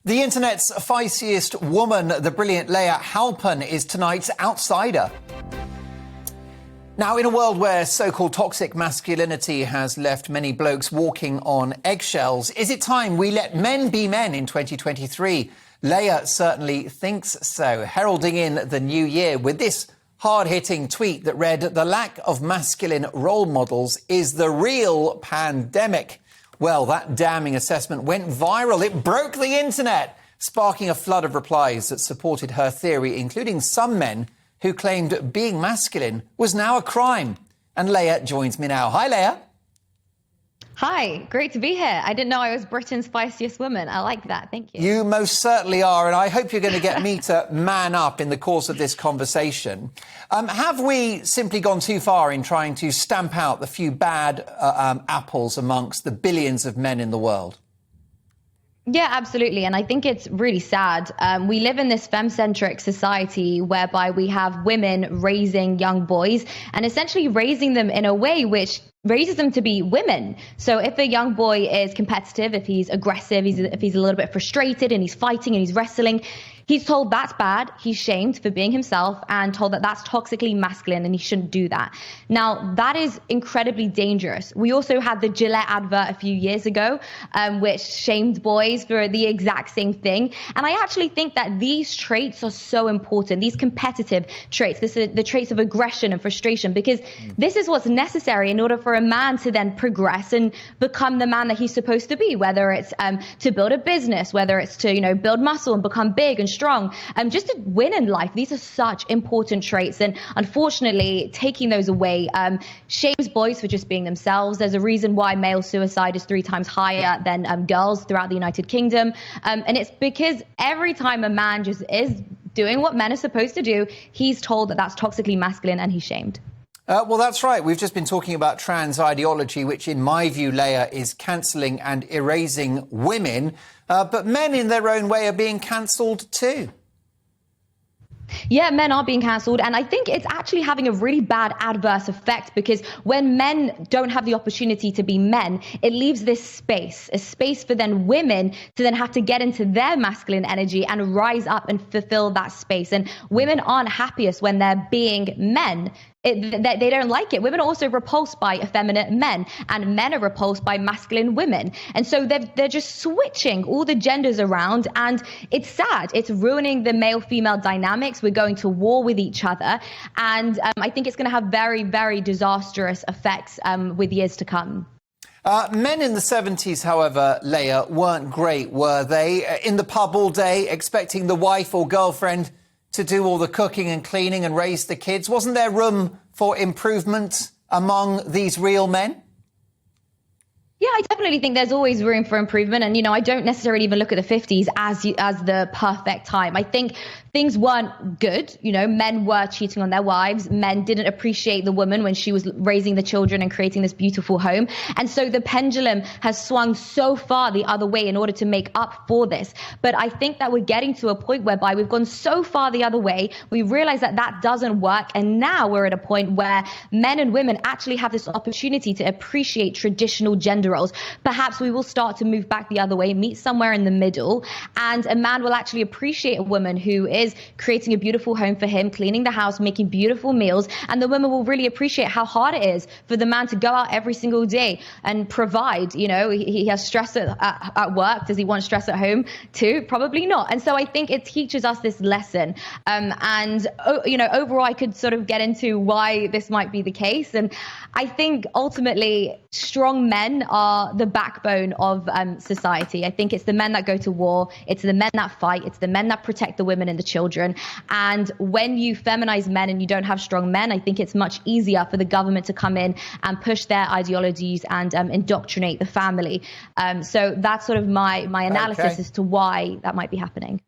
The internet's feistiest woman, the brilliant Layah Heilpern, is tonight's outsider. Now, in a world where so-called toxic masculinity has left many blokes walking on eggshells, is it time we let men be men in 2023? Layah certainly thinks so, heralding in the new year with this hard-hitting tweet that read, "The lack of masculine role models is the real pandemic." Well, that damning assessment went viral. It broke the internet, sparking a flood of replies that supported her theory, including some men who claimed being masculine was now a crime. And Layah joins me now. Hi, Layah. Hi, great to be here. I didn't know I was Britain's feistiest woman. I like that. Thank you. You most certainly are, and I hope you're going to get me to man up in the course of this conversation. Have we simply gone too far in trying to stamp out the few bad apples amongst the billions of men in the world? Yeah, absolutely. And I think it's really sad. We live in this femme-centric society whereby we have women raising young boys and essentially raising them in a way which raises them to be women. So if a young boy is competitive, if he's aggressive, if he's a little bit frustrated and he's fighting and he's wrestling, he's told that's bad, he's shamed for being himself and told that that's toxically masculine and he shouldn't do that. Now, that is incredibly dangerous. We also had the Gillette advert a few years ago, which shamed boys for the exact same thing. And I actually think that these traits are so important, these competitive traits, the traits of aggression and frustration, because this is what's necessary in order for a man to then progress and become the man that he's supposed to be, whether it's to build a business, whether it's to, build muscle and become big and strong, just to win in life. These are such important traits, and unfortunately taking those away shames boys for just being themselves. There's a reason why male suicide is 3 times higher than girls throughout the United Kingdom, and it's because every time a man just is doing what men are supposed to do, he's told that that's toxically masculine and he's shamed. Well, that's right. We've just been talking about trans ideology, which in my view, Layah, is cancelling and erasing women. But men in their own way are being cancelled too. Yeah, men are being cancelled, and I think it's actually having a really bad adverse effect, because when men don't have the opportunity to be men, it leaves this space, a space for then women to then have to get into their masculine energy and rise up and fulfill that space. And women aren't happiest when they're being men. They don't like it. Women are also repulsed by effeminate men, and men are repulsed by masculine women. And so they're just switching all the genders around, and it's sad. It's ruining the male-female dynamics. We're going to war with each other, and I think it's going to have very, very disastrous effects with years to come. Men in the 70s, however, Layah, weren't great, were they? In the pub all day, expecting the wife or girlfriend to do all the cooking and cleaning and raise the kids. Wasn't there room for improvement among these real men? Yeah, I definitely think there's always room for improvement. And, I don't necessarily even look at the 50s as the perfect time. I think things weren't good. Men were cheating on their wives. Men didn't appreciate the woman when she was raising the children and creating this beautiful home. And so the pendulum has swung so far the other way in order to make up for this. But I think that we're getting to a point whereby we've gone so far the other way, we realize that that doesn't work. And now we're at a point where men and women actually have this opportunity to appreciate traditional gender roles. Perhaps we will start to move back the other way, meet somewhere in the middle, and a man will actually appreciate a woman who is creating a beautiful home for him, cleaning the house, making beautiful meals, and the woman will really appreciate how hard it is for the man to go out every single day and provide. He has stress at work. Does he want stress at home too? Probably not. And so I think it teaches us this lesson. Overall, I could sort of get into why this might be the case. And I think ultimately strong men are the backbone of society. I think it's the men that go to war. It's the men that fight. It's the men that protect the women and the children. And when you feminize men and you don't have strong men, I think it's much easier for the government to come in and push their ideologies and indoctrinate the family. So that's sort of my analysis as to why that might be happening.